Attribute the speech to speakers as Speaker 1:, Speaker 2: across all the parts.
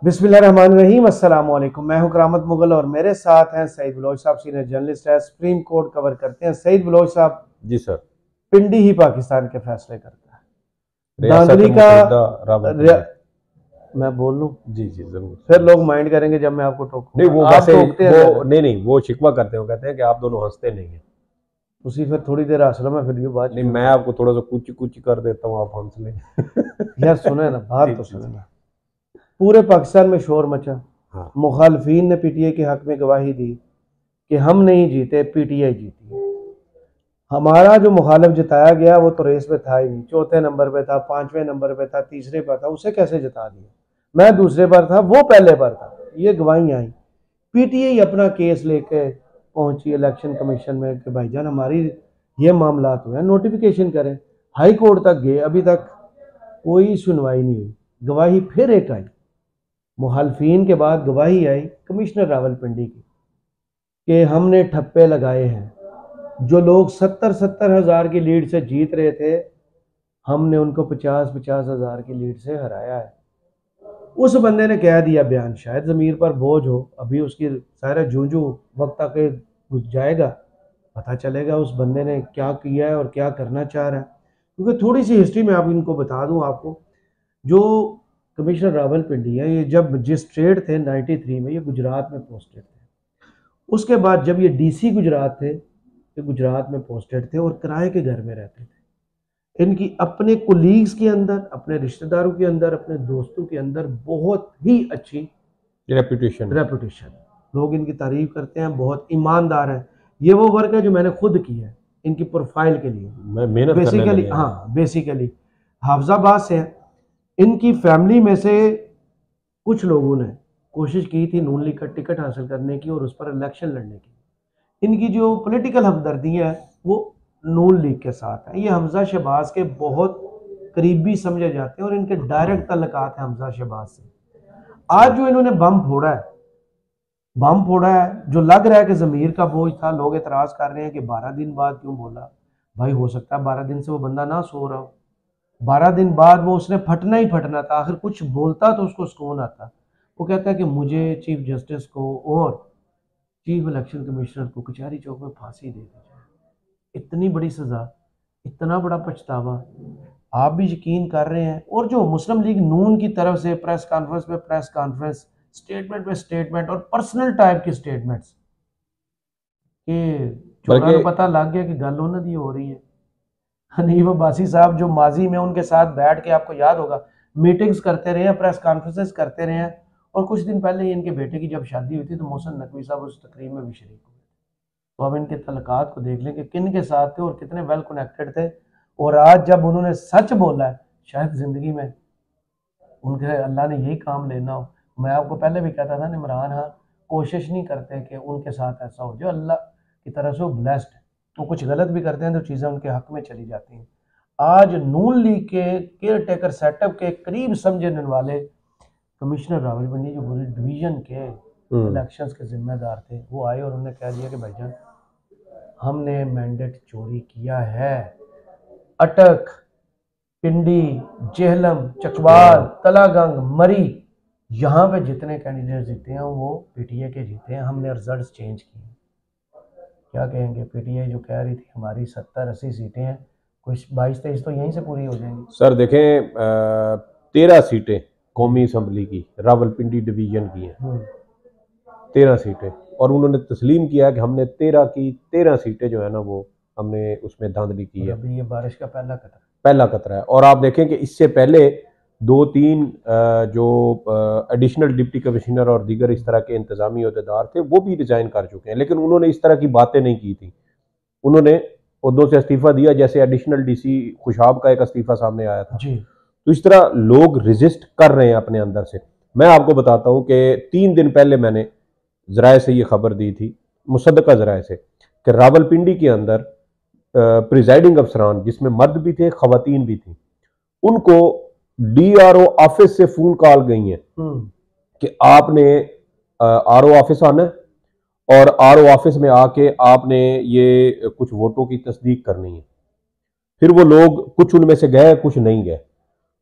Speaker 1: बिस्मिल्लाहिर्रहमानिर्रहीम, अस्सलाम वालेकुम। मैं हूं करामत मुगल और मेरे साथ हैं सईद बलोच साहब, सीनियर जर्नलिस्ट है, सुप्रीम कोर्ट कवर करते हैं। सईद बलोच साहब,
Speaker 2: जी सर।
Speaker 1: पिंडी ही पाकिस्तान के फैसले करता है।
Speaker 2: रियासत
Speaker 1: धांधली का
Speaker 2: मुत्तहिदा रावलपिंडी।
Speaker 1: मैं बोल लूं,
Speaker 2: जी जी जरूर।
Speaker 1: फिर लोग माइंड करेंगे जब मैं आपको
Speaker 2: नहीं
Speaker 1: टोकूंगा।
Speaker 2: वो
Speaker 1: आप
Speaker 2: वैसे
Speaker 1: टोकते हैं
Speaker 2: वो
Speaker 1: ज्यादा।
Speaker 2: नहीं वो शिकवा करते हो, कहते हैं कि आप दोनों हंसते नहीं हैं।
Speaker 1: उसी फिर थोड़ी देर हंस लो, मैं फिर भी बात
Speaker 2: नहीं
Speaker 1: शुरू
Speaker 2: मैं
Speaker 1: कर।
Speaker 2: आपको थोड़ा सा कुछ कुछ कर देता हूँ, आप हंस लें।
Speaker 1: यार सुने ना, बात
Speaker 2: जी
Speaker 1: तो
Speaker 2: जी
Speaker 1: सुने
Speaker 2: जी।
Speaker 1: ना। पूरे पाकिस्तान में शोर मचा।
Speaker 2: हाँ।
Speaker 1: मुखालफीन ने पीटीआई के हक में गवाही दी कि हम नहीं जीते, पीटीआई जीती है। हमारा जो मुखालिफ जिताया गया वो तो रेस में था ही नहीं। चौथे नंबर पे था, पांचवें नंबर पे था, तीसरे पर था, उसे कैसे जिता दिया। मैं दूसरे पर था, वो पहले पर था। ये गवाही आई। पीटीआई अपना केस लेके पहुंची इलेक्शन कमीशन में कि भाईजान हमारी ये मामला हुए हैं, नोटिफिकेशन करें। हाई कोर्ट तक गए, अभी तक कोई सुनवाई नहीं हुई। गवाही फिर एक आई, मुखालफीन के बाद गवाही आई कमिश्नर रावलपिंडी की कि हमने ठप्पे लगाए हैं। जो लोग 70,000 की लीड से जीत रहे थे, हमने उनको 50,000 की लीड से हराया है। उस बंदे ने कह दिया बयान, शायद ज़मीर पर बोझ हो, अभी उसकी सारा जूझू वक्त आके घुस जाएगा, पता चलेगा उस बंदे ने क्या किया है और क्या करना चाह रहा है। क्योंकि थोड़ी सी हिस्ट्री में आप इनको बता दूं आपको। जो कमिश्नर रावलपिंडी है, ये जब मजिस्ट्रेट थे 93 में, ये गुजरात में पोस्टेड थे। उसके बाद जब ये डीसी गुजरात थे, ये गुजरात में पोस्टेड थे और किराए के घर में रहते थे। इनकी अपने कुलीग्स के अंदर, अपने रिश्तेदारों के अंदर, अपने दोस्तों के अंदर बहुत ही अच्छी
Speaker 2: रेपुटेशन।
Speaker 1: रेपुटेशन। लोग इनकी तारीफ करते हैं, बहुत ईमानदार है। ये वो वर्क है जो मैंने खुद किया है इनकी प्रोफाइल के लिए।
Speaker 2: मैं मेहनत करने
Speaker 1: बेसिकली
Speaker 2: लगे हैं।
Speaker 1: हाँ, बेसिकली हाफजाबाद से है। इनकी फैमिली में से कुछ लोगों ने कोशिश की थी नून लीग का टिकट हासिल करने की और उस पर इलेक्शन लड़ने की। इनकी जो पॉलिटिकल हमदर्दियाँ हैं वो नून लीग के साथ है। ये हमजा शहबाज के बहुत करीबी समझे जाते हैं और इनके डायरेक्ट तल्लुकात हैं हमजा शहबाज से। आज जो इन्होंने बम फोड़ा है, जो लग रहा है कि ज़मीर का बोझ था। लोग एतराज़ कर रहे हैं कि 12 दिन बाद क्यों बोला। भाई हो सकता है 12 दिन से वो बंदा ना सो रहा हो, 12 दिन बाद वो उसने फटना ही फटना था। आखिर कुछ बोलता तो उसको सुकून आता। वो कहता है कि मुझे चीफ जस्टिस को और चीफ इलेक्शन कमिश्नर को कचहरी चौक में फांसी दे दी जाए। इतनी बड़ी सजा, इतना बड़ा पछतावा। आप भी यकीन कर रहे हैं। और जो मुस्लिम लीग नून की तरफ से प्रेस कॉन्फ्रेंस पे प्रेस कॉन्फ्रेंस, स्टेटमेंट पे स्टेटमेंट और पर्सनल टाइप की स्टेटमेंट्स कि चोरा
Speaker 2: बल्कि
Speaker 1: को पता लग गया कि गल उन्होंने दी हो रही है। हनीफ अब्बासी साहब जो माजी में उनके साथ बैठ के, आपको याद होगा, मीटिंग्स करते रहे हैं, प्रेस कॉन्फ्रेंसेस करते रहे हैं। और कुछ दिन पहले ही इनके बेटे की जब शादी हुई थी तो मोहसिन नकवी साहब उस तकरीब में भी शरीक हुए। तो अब इनके तल्लुकात को देख लें कि किन के साथ थे और कितने वेल कनेक्टेड थे। और आज जब उन्होंने सच बोला है, शायद ज़िंदगी में उनके अल्लाह ने यही काम लेना हो। मैं आपको पहले भी कहता था, इमरान खान कोशिश नहीं करते कि उनके साथ ऐसा हो। जो अल्लाह की तरफ से वो ब्लेस्ड है, वो कुछ गलत भी करते हैं तो चीज़ें उनके हक में चली जाती हैं। आज नून लीग के केयर टेकर सेटअप के करीब समझने वाले कमिश्नर रावलपिंडी, जो पूरी डिवीजन के इलेक्शंस के जिम्मेदार थे, वो आए और उन्होंने कह दिया कि भाईजान हमने मैंडेट चोरी किया है। अटक, पिंडी, जेहलम, चकवाल, तलागंग, मरी, यहाँ पे जितने कैंडिडेट जीते हैं वो पीटीआई के जीते हैं। हमने रिजल्ट्स चेंज किए। क्या कहेंगे, पीटीआई जो कह रही थी हमारी 70-80 सीटें हैं, कुछ 22-23 तो यहीं से पूरी हो जाएंगी।
Speaker 2: सर देखें, 13 सीटें कौमी असम्बली की रावलपिंडी डिवीजन की हैं। 13 सीटें, और उन्होंने तस्लीम किया है कि हमने 13 की 13 सीटें जो है ना वो हमने उसमें धांधली की है।
Speaker 1: अभी ये बारिश का पहला
Speaker 2: खतरा है। और आप देखें कि इससे पहले 2-3 जो एडिशनल डिप्टी कमिश्नर और दीगर इस तरह के इंतजामी अहदेदार थे वो भी रिजाइन कर चुके हैं, लेकिन उन्होंने इस तरह की बातें नहीं की थी। उन्होंने ओहदों से इस्तीफा दिया, जैसे एडिशनल डीसी खुशाब का एक इस्तीफा सामने आया था
Speaker 1: जी।
Speaker 2: तो इस तरह लोग रेजिस्ट कर रहे हैं अपने अंदर से। मैं आपको बताता हूं कि 3 दिन पहले मैंने जराए से ये खबर दी थी, मुसद्दका जराए से, कि रावलपिंडी के अंदर प्रिजाइडिंग अफसरान, जिसमें मर्द भी थे खवातीन भी थी, उनको डीआरओ ऑफिस से फोन कॉल गई है कि आपने आरओ ऑफिस आना है और आरओ ऑफिस में आके आपने ये कुछ वोटों की तस्दीक करनी है। फिर वो लोग, कुछ उनमें से गए कुछ नहीं गए।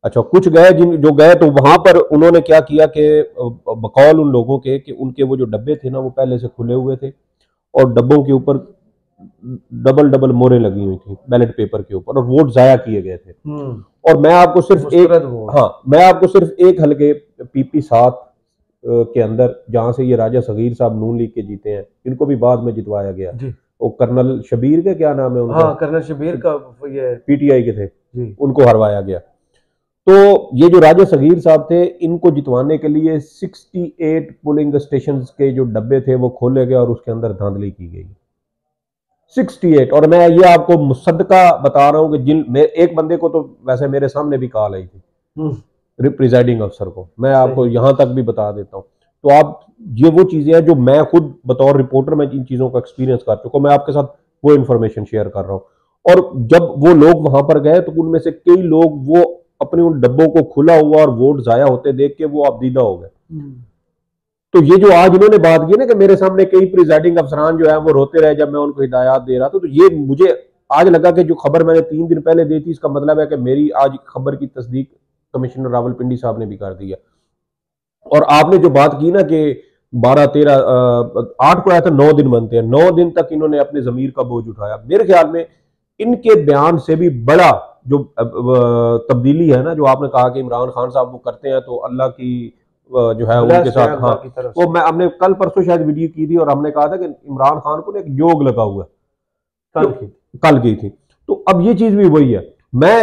Speaker 2: अच्छा, कुछ गए, जिन जो गए तो वहां पर उन्होंने क्या किया कि बकौल उन लोगों के कि उनके वो जो डब्बे थे ना वो पहले से खुले हुए थे और डब्बों के ऊपर डबल डबल मोहरें लगी हुई थी बैलेट पेपर के ऊपर और वोट जाया किए गए थे। और मैं आपको सिर्फ एक, हाँ, मैं आपको सिर्फ एक हल्के PP7 के अंदर जहां से ये राजा सगीर साहब नून लीग के जीते हैं, इनको भी बाद में जितवाया गया, वो कर्नल शबीर के क्या नाम है उनका,
Speaker 1: हाँ, कर्नल शबीर का, ये
Speaker 2: PTI के थे जी, उनको हरवाया गया। तो ये जो राजा सगीर साहब थे, इनको जितवाने के लिए 68 पोलिंग स्टेशन के जो डब्बे थे वो खोले गए और उसके अंदर धांधली की गई 68। और मैं ये आपको मुसद्दका बता रहा हूं कि जिन एक बंदे को तो वैसे मेरे सामने भी कॉल आई थी प्रिजाइडिंग अफसर को, मैं आपको यहां तक भी बता देता हूं। तो आप, ये वो चीजें हैं जो मैं खुद बतौर रिपोर्टर में इन चीजों का एक्सपीरियंस कर चुका हूं, मैं आपके साथ वो इंफॉर्मेशन शेयर कर रहा हूं। और जब वो लोग वहां पर गए तो उनमें से कई लोग वो अपने उन डब्बों को खुला हुआ और वोट जाया होते देख के वो अबदीदा हो गए। तो ये जो आज उन्होंने बात की ना कि मेरे सामने कई प्रिजाइडिंग अफसरान जो है वो रोते रहे जब मैं उनको हिदायत दे रहा था, तो ये मुझे आज लगा कि जो खबर मैंने 3 दिन पहले दी थी, इसका मतलब है कि मेरी आज खबर की तस्दीक कमिश्नर रावलपिंडी साहब ने भी कर दिया। और आपने जो बात की ना कि 12, 13, 8 को आया था, 9 दिन बनते हैं, 9 दिन तक इन्होंने अपने जमीर का बोझ उठाया। मेरे ख्याल में इनके बयान से भी बड़ा जो तब्दीली है ना, जो आपने कहा कि इमरान खान साहब वो करते हैं तो अल्लाह की जो है उनके साथ, हाँ, वो मैं हमने कल परसों शायद वीडियो की थी और हमने कहा था कि इमरान खान को एक योग लगा हुआ है, कल की थी। तो अब ये चीज भी वही है।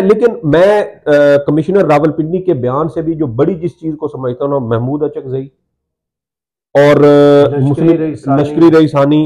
Speaker 2: लेकिन मैं कमिश्नर रावलपिंडी के बयान से भी जो बड़ी जिस चीज को समझता हूँ ना, महमूद अचकजई और लश्करी रईसानी,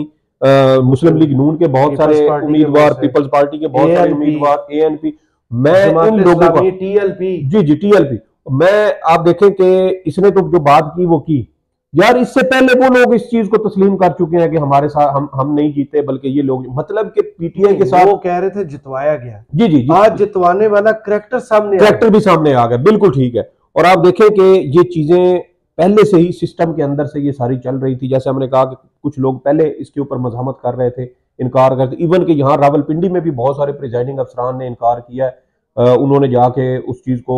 Speaker 2: मुस्लिम लीग नून के बहुत सारे उम्मीदवार, पीपल्स पार्टी के बहुत सारे उम्मीदवार, ANP, मैं इन लोगों का, TLP, मैं, आप देखें कि इसने तो जो बात की वो की यार, इससे पहले वो लोग इस चीज को तस्लीम कर चुके हैं कि हमारे साथ हम नहीं जीते, बल्कि ये लोग, मतलब कि PTI के साथ, वो
Speaker 1: कह रहे थे जितवाया गया,
Speaker 2: जी,
Speaker 1: आज जितवाने वाला करैक्टर
Speaker 2: भी सामने आ गया, बिल्कुल ठीक है। और आप देखें कि ये चीजें पहले से ही सिस्टम के अंदर से ये सारी चल रही थी। जैसे हमने कहा कि कुछ लोग पहले इसके ऊपर मजहमत कर रहे थे, इनकार करते, इवन कि यहाँ रावलपिंडी में भी बहुत सारे प्रिजाइडिंग अफसरान ने इनकार किया है। उन्होंने जाके उस चीज को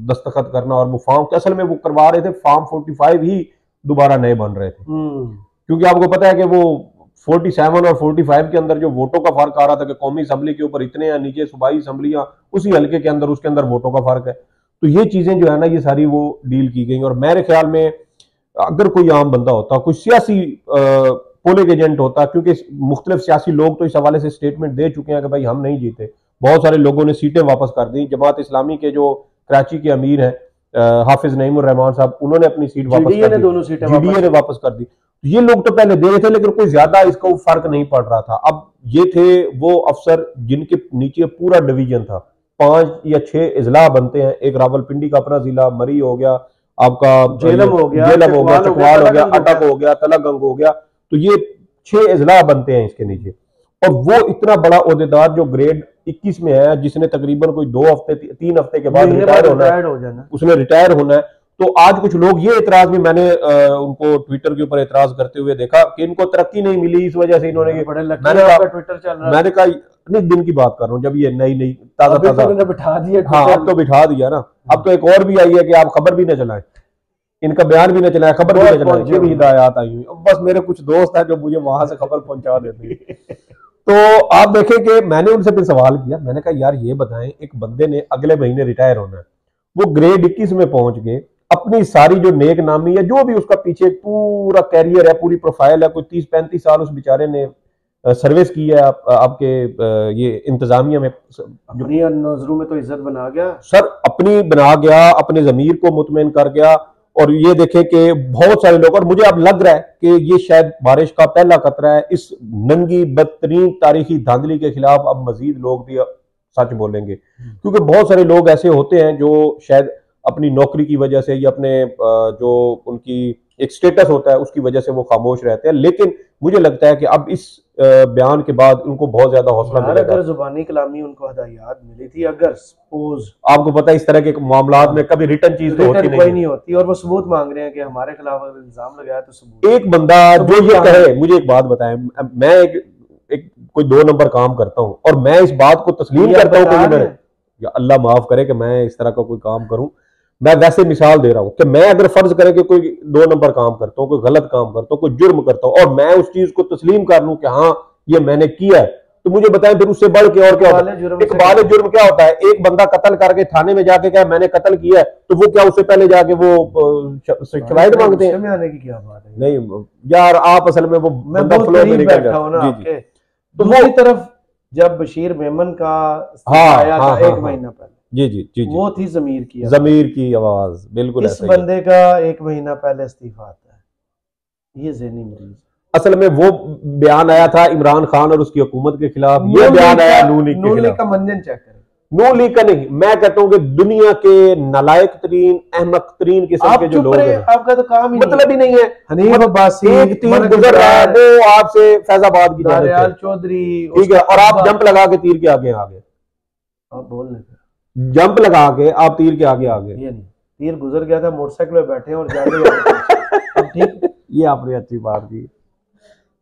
Speaker 2: दस्तखत करना, और वो फॉर्म, असल में वो करवा रहे थे फॉर्म 45 ही दोबारा नए बन रहे थे, क्योंकि आपको पता है कि वो 47 और 45 के अंदर जो वोटों का फर्क आ रहा था कि कौमी असम्बली के ऊपर इतने हैं, नीचे सूबाई असम्बलियां उसी हल्के के अंदर, उसके अंदर वोटों का फर्क है। तो ये चीजें जो है ना, ये सारी वो डील की गई। और मेरे ख्याल में अगर कोई आम बंदा होता, कोई सियासी पोलिंग एजेंट होता, क्योंकि मुख्तलिफ सियासी लोग तो इस हवाले से स्टेटमेंट दे चुके हैं कि भाई हम नहीं जीते, बहुत सारे लोगों ने सीटें वापस कर दी। जमात इस्लामी के जो कराची के अमीर हैं हाफिज नईमुर रहमान साहब, उन्होंने अपनी सीट वापस कर दी,
Speaker 1: दोनों सीटें
Speaker 2: ने वापस कर दी। तो ये लोग तो पहले दे रहे थे, लेकिन कोई ज्यादा इसका फर्क नहीं पड़ रहा था। अब ये थे वो अफसर जिनके नीचे पूरा डिवीजन था, 5 या 6 इजला बनते हैं, एक रावलपिंडी का अपना जिला, मरी हो गया, आपका
Speaker 1: जेलम हो गया,
Speaker 2: चकवाल हो गया, अटक हो गया, तलगंग हो गया। तो ये 6 इजला बनते हैं इसके नीचे। और वो इतना बड़ा ओहदेदार जो ग्रेड 21 में है, जिसने तकरीबन कोई 2 हफ्ते 3 हफ्ते के बाद रिटायर होना है, उसने रिटायर होना है। तो आज कुछ लोग ये इतराज भी, मैंने उनको ट्विटर के ऊपर इतराज करते हुए देखा कि इनको तरक्की नहीं मिली, इस वजह से इन्होंने, मैंने कहा नहीं, दिन की बात कर रहा हूँ जब ये नई ताजा
Speaker 1: बिठा दिया,
Speaker 2: हाँ अब तो बिठा दिया ना। अब तो एक और भी आई है कि आप खबर भी न चलाएं, इनका बयान भी न चलाएं, खबर भी न चलाएं, ये भी हिदायत आई हुई। बस मेरे कुछ दोस्त हैं जो मुझे वहां से खबर पहुंचा देते हैं। तो आप देखें कि मैंने उनसे फिर सवाल किया, मैंने कहा यार ये बताएं, एक बंदे ने अगले महीने रिटायर होना है, वो ग्रेड 21 में पहुंच गए, अपनी सारी जो नेक नामी है, जो भी उसका पीछे पूरा कैरियर है, पूरी प्रोफाइल है, कोई 30-35 साल उस बेचारे ने सर्विस की है आपके ये इंतजामिया में,
Speaker 1: अपनी नजरों में तो इज्जत बना गया
Speaker 2: सर, अपनी बना गया, अपने जमीर को मुतमईन कर गया। और ये देखे कि बहुत सारे लोग, और मुझे अब लग रहा है कि ये शायद बारिश का पहला खतरा है, इस नंगी बदतरीन तारीखी धांधली के खिलाफ अब मजीद लोग भी सच बोलेंगे, क्योंकि बहुत सारे लोग ऐसे होते हैं जो शायद अपनी नौकरी की वजह से या अपने जो उनकी एक स्टेटस होता है उसकी वजह से वो खामोश रहते हैं। लेकिन मुझे लगता है कि अब इस बयान के बाद उनको बहुत ज्यादा हौसला मिलेगा।
Speaker 1: अगर जुबानी कलामी उनको हिदायत मिली थी, अगर सपोज,
Speaker 2: आपको पता है इस तरह के मामलात में कभी रिटर्न चीज तो होती
Speaker 1: नहीं होती, और वो सबूत मांग रहे हैं कि हमारे खिलाफ अगर इल्जाम लगाया तो सबूत।
Speaker 2: एक बंदा जो ये कहे, मुझे एक बात बताएं, मैं एक कोई 2 नंबर काम करता हूं और मैं इस बात को तस्लीम करता हूं कि या अल्लाह माफ करे कि मैं इस तरह का कोई काम करूं। मैं वैसे मिसाल दे रहा हूं कि मैं अगर फर्ज करें कि कोई 2 नंबर काम करता हूं, कोई गलत काम करता हूं, कोई जुर्म करता हूं और मैं उस चीज को तस्लीम कर लूं कि हाँ ये मैंने किया है, तो मुझे बताएं फिर उससे बढ़ के और क्या होता है? इकबाल जुर्म क्या होता है? एक बंदा कत्ल करके थाने में जाके क्या मैंने कत्ल किया है, तो वो क्या उससे पहले जाके वो शवाहिद मांगते हैं?
Speaker 1: आने की क्या बात है?
Speaker 2: नहीं यार, आप असल में वो बंदा फ्लो में निकल जाता है।
Speaker 1: तो दूसरी तरफ जब बशीर मेमन का आया था 1 महीना पहले, जी जी जी, वो थी ज़मीर की आवाज। बिल्कुल इस बंदे का 1 महीना पहले इस्तीफा आता है। ये ज़हनी मरीज।
Speaker 2: असल में वो बयान आया था इमरान खान और उसकी हुकूमत के खिलाफ, ये बयान आया नून लीग
Speaker 1: का मंजन चेक करें।
Speaker 2: नून लीग का नहीं, मैं कहता हूँ कि दुनिया के नालायक तरीन, अहमक तरीन किस्म के जो लोग हैं,
Speaker 1: आपका तो काम ही
Speaker 2: मतलब ही नहीं है।
Speaker 1: हनीफ अब्बासी,
Speaker 2: एक तीर गुजर रहा है, वो आपसे फैजाबाद की
Speaker 1: दरियाल चौधरी,
Speaker 2: ठीक है, और आप जंप लगा के तीर के आगे आ गए।
Speaker 1: आप बोल
Speaker 2: जंप लगा के आप तीर के आगे आ गए।
Speaker 1: ये नहीं, तीर गुजर गया था, मोटरसाइकिल पे बैठे और जाते ठीक।
Speaker 2: ये आपने अच्छी बात की।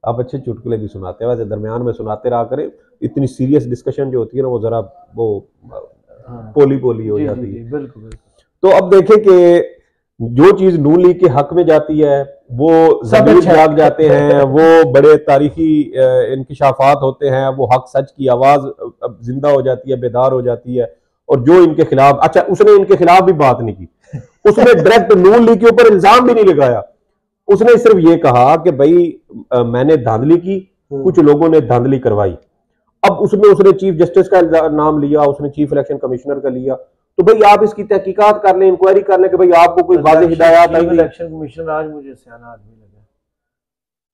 Speaker 2: आप अच्छे चुटकुले भी सुनाते हैं, वैसे दरमियान में सुनाते रहा करें। इतनी सीरियस डिस्कशन जो होती है ना, वो जरा वो पोली पोली हो जाती है।
Speaker 1: बिल्कुल।
Speaker 2: तो अब देखें कि जो चीज नून लीग के हक में जाती है वो ज़मीर जाग जाते हैं, वो बड़े तारीखी इंकिशाफात होते हैं, वो हक सच की आवाज जिंदा हो जाती है, बेदार हो जाती है। और जो इनके खिलाफ, अच्छा उसने इनके खिलाफ भी बात नहीं की, उसने डायरेक्ट नून लीग के ऊपर इल्जाम भी नहीं लगाया। उसने सिर्फ ये कहा कि भाई मैंने धांधली की, कुछ लोगों ने धांधली करवाई। अब उसमें उसने चीफ जस्टिस का नाम लिया, उसने चीफ इलेक्शन कमिश्नर का लिया। तो भाई आप इसकी तहकीकात कर लें, इंक्वायरी कर लें कि भाई आपको कोई वाज़ेह हिदायत आई।
Speaker 1: इलेक्शन कमिश्नर आज मुझे सियाना आदमी लगा,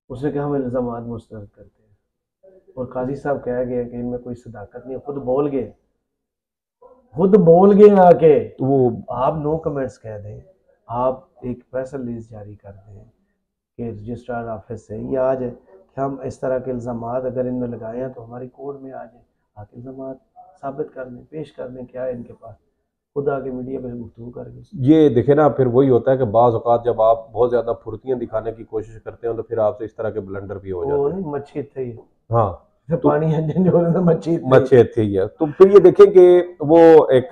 Speaker 1: उसने कहा हम इल्जामात मुस्तरद करते हैं और काजी साहब कह गए कि इनमें कोई सदाकत नहीं है। खुद बोल गए आके। वो आप नो कमेंट्स कह दें, आप एक प्रेस रिलीज जारी कर दें कि रजिस्ट्रार ऑफिस से ये आ जाए कि हम इस तरह के इल्जामात अगर इनमें लगाए हैं तो हमारी कोर्ट में आ जाए, आके इल्जामात साबित कर दें, पेश कर दें क्या है इनके पास, खुद आके मीडिया पे गुफ्तगू करके।
Speaker 2: ये देखे ना, फिर वही होता है कि बाज़ औक़ात जब आप बहुत ज्यादा फुर्तियां दिखाने की कोशिश करते हैं तो फिर आपसे इस तरह के ब्लंडर भी हो जाते हैं।
Speaker 1: मच्छी थे,
Speaker 2: हाँ
Speaker 1: तो पानी है
Speaker 2: मच्छी थी है। तो फिर ये देखें कि वो एक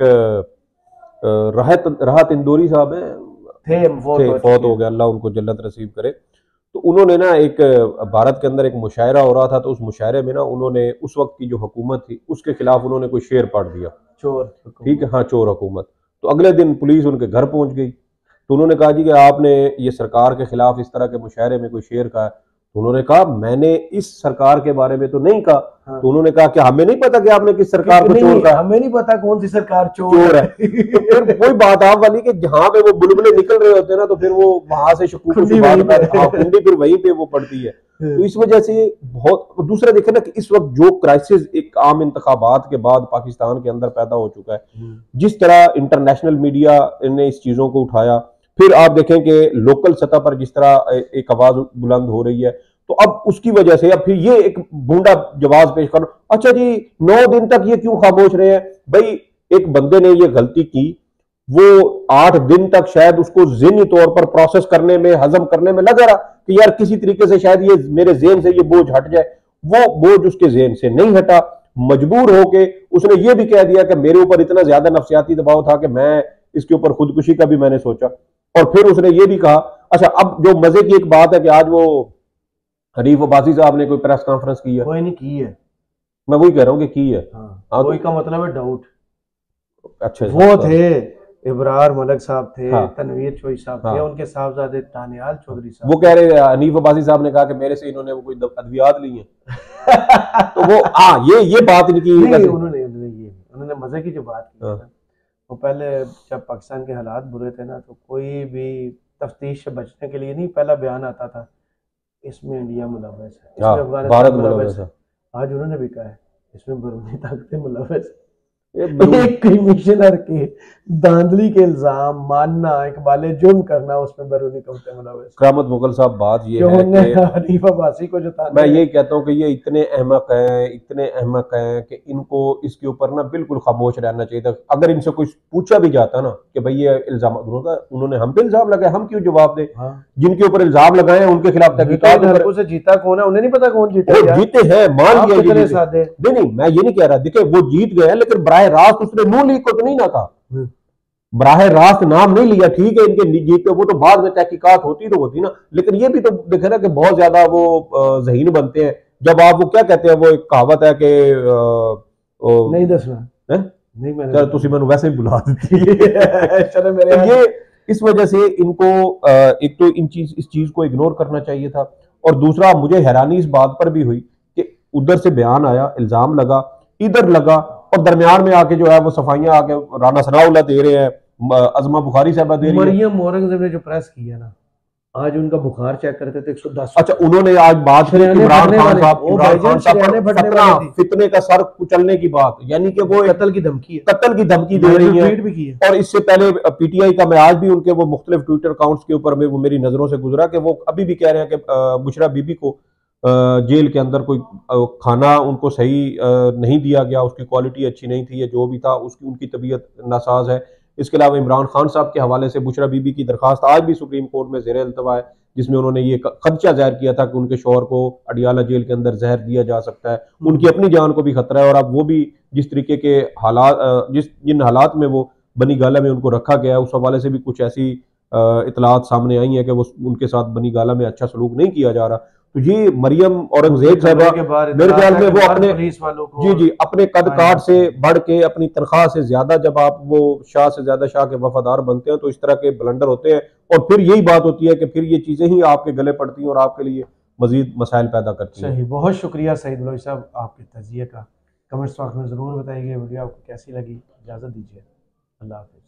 Speaker 2: राहत इंदौरी साहब थे, फौत हो गया, अल्लाह उनको जन्नत नसीब करे। तो उन्होंने ना एक भारत के अंदर एक मुशायरा हो रहा था, तो उस मुशायरे में ना उन्होंने उस वक्त की जो हुकूमत थी उसके खिलाफ उन्होंने कोई शेर पढ़ दिया,
Speaker 1: चोर,
Speaker 2: ठीक है, हाँ चोर हुकूमत। तो अगले दिन पुलिस उनके घर पहुंच गई। तो उन्होंने कहा जी कि आपने ये सरकार के खिलाफ इस तरह के मुशायरे में कोई शेर कहा है। तो उन्होंने कहा मैंने इस सरकार के बारे में तो नहीं कहा। हाँ। तो उन्होंने कहा कि हमें नहीं पता कि आपने किस सरकार को चोर कहा,
Speaker 1: हमें नहीं पता कौन सी सरकार चोर है।
Speaker 2: तो फिर वही बात आप वाली कि जहां पे वो बुलबुले निकल रहे होते हैं ना, तो फिर वो वहां से कुंडी फिर वहीं पे वो पड़ती है। तो इस वजह से बहुत दूसरा देखे ना कि इस वक्त जो क्राइसिस एक आम इंतखाबात के बाद पाकिस्तान के अंदर पैदा हो चुका है, जिस तरह इंटरनेशनल मीडिया ने इस चीजों को उठाया, फिर आप देखें कि लोकल सतह पर जिस तरह एक आवाज बुलंद हो रही है, तो अब उसकी वजह से अब फिर ये एक बूंदा जवाब पेश करो, अच्छा जी 9 दिन तक ये क्यों खामोश रहे हैं? भाई एक बंदे ने ये गलती की, वो 8 दिन तक शायद उसको ज़हनी तौर पर प्रोसेस करने में, हजम करने में लगा रहा कि यार किसी तरीके से शायद ये मेरे ज़हन से ये बोझ हट जाए। वो बोझ उसके ज़हन से नहीं हटा, मजबूर होके उसने ये भी कह दिया कि मेरे ऊपर इतना ज्यादा नफ्सियाती दबाव था कि मैं इसके ऊपर खुदकुशी का भी मैंने सोचा। और फिर उसने ये भी कहा, अच्छा अब जो मजे की एक बात है कि आज वो हनीफ अब्बासी साहब ने कोई प्रेस कॉन्फ्रेंस की है,
Speaker 1: कोई नहीं की है,
Speaker 2: मैं वही कह रहा हूँ कि की है।
Speaker 1: हाँ, कोई का मतलब है डाउट।
Speaker 2: अच्छा
Speaker 1: वो थे इब्रार मलिक साहब थे, हाँ, तनवीर चोई साहब थे, उनके साहबजादे तानियाल चौधरी साहब,
Speaker 2: वो कह रहे हनीफ अब्बासी साहब ने कहा कि मेरे से इन्होंने वो कोई अद्वियात ली है। तो वो ये बात इनकी
Speaker 1: उन्होंने मजे की जो बात की है, वो पहले जब पाकिस्तान के हालात बुरे थे ना, तो कोई भी तफ्तीश से बचने के लिए नहीं पहला बयान आता था इसमें इंडिया मुलव्वस है, इसमें अफगानिस्तान मुलव्वस है। आज उन्होंने भी कहा है इसमें बैरूनी ताकतें मुलव्वस। एक कमिश्नर के धांधली के इल्जाम मानना, इकबाल जुर्म करना, उसमें बैरूनी ताकतें मुलव्वस।
Speaker 2: करामत मुगल साहब बात ये है कि
Speaker 1: हनीफ अब्बासी को जो
Speaker 2: मैं यही कहता हूँ कि ये इतने अहमक हैं कि इनको इसके ऊपर ना बिल्कुल खामोश रहना चाहिए था। अगर इनसे कोई पूछा भी जाता ना कि भाई ये इल्जाम, उन्होंने हम पे इल्जाम लगाए, हम क्यों जवाब दे? हाँ। जिनके ऊपर इल्जाम लगाए हैं उनके खिलाफ
Speaker 1: तहकीकात से जीता कौन है, उन्हें नहीं पता कौन जीता।
Speaker 2: जीते हैं, मान लिया। नहीं मैं ये नहीं कह रहा, देखिए वो जीत गए, लेकिन बराए बराह रास्त उसने नून लीग को तो नहीं ना कहा, बराह रास्त नाम नहीं लिया। ठीक है इनके निजी पे वो तो बाद में तहकीकात होती तो होती ना, लेकिन ये भी तो देखे ना कि बहुत ज्यादा वो ज़हीन बनते हैं। जब आप वो क्या कहते हैं, वो एक कहावत है कि
Speaker 1: नहीं दसना नहीं,
Speaker 2: मैंने तुसी मैंने वैसे ही बुला दी ये इस वजह से इनको एक तो इस चीज को इग्नोर करना चाहिए था। और दूसरा मुझे हैरानी इस बात पर भी हुई कि उधर से बयान आया, इल्जाम लगा, इधर लगा, और दरमियान में आके जो है वो सफाइयां आके राना सनाउल्लाह दे रहे हैं, अजमा बुखारी साहबा दे रही है।
Speaker 1: मरियम औरंगजेब ने जो प्रेस किया ना, आज उनका बुखार चेक करते थे 110।
Speaker 2: अच्छा, उन्होंने आज बात की इमरान खान साहब फितने का सर कुचलने की बात, यानी कि वो
Speaker 1: कत्ल की धमकी है,
Speaker 2: कत्ल की धमकी दे रही है। और इससे पहले पीटीआई का मैं आज भी उनके वो मुख्तलिफ ट्विटर अकाउंट्स के ऊपर में वो मेरी नजरों से गुजरा कि वो अभी भी कह रहे हैं कि बुशरा बीबी को जेल के अंदर कोई खाना उनको सही नहीं दिया गया, उसकी क्वालिटी अच्छी नहीं थी, या जो भी था उसकी उनकी तबीयत नासाज है। इसके अलावा इमरान खान साहब के हवाले से बुशरा बीबी की दरखास्त आज भी सुप्रीम कोर्ट में ज़ेर इल्तवा है, जिसमें उन्होंने ये खदशा जाहिर किया था कि उनके शौहर को अडियाला जेल के अंदर जहर दिया जा सकता है, उनकी अपनी जान को भी खतरा है। और अब वो भी जिस तरीके के हालात जिन हालात में वो बनी गाला में उनको रखा गया है, उस हवाले से भी कुछ ऐसी इतलात सामने आई है कि वो उनके साथ बनी गाला में अच्छा सलूक नहीं किया जा रहा। तो ये मरियम औरंगजेब साहबा मेरे ख्याल में वो अपने पुलिस वालों को जी अपने कद काट से बढ़ के अपनी तनख्वाह से ज्यादा, जब आप वो शाह से ज्यादा शाह के वफादार बनते हैं तो इस तरह के ब्लंडर होते हैं, और फिर यही बात होती है कि फिर ये चीजें ही आपके गले पड़ती हैं और आपके लिए मजीद मसाइल पैदा करती हैं।
Speaker 1: सही, बहुत शुक्रिया सईद बलोच साहब आपके तजिए का। कमेंट्स बॉक्स में जरूर बताइए वीडियो आपको कैसी लगी। इजाजत दीजिए, अल्लाह हाफिज।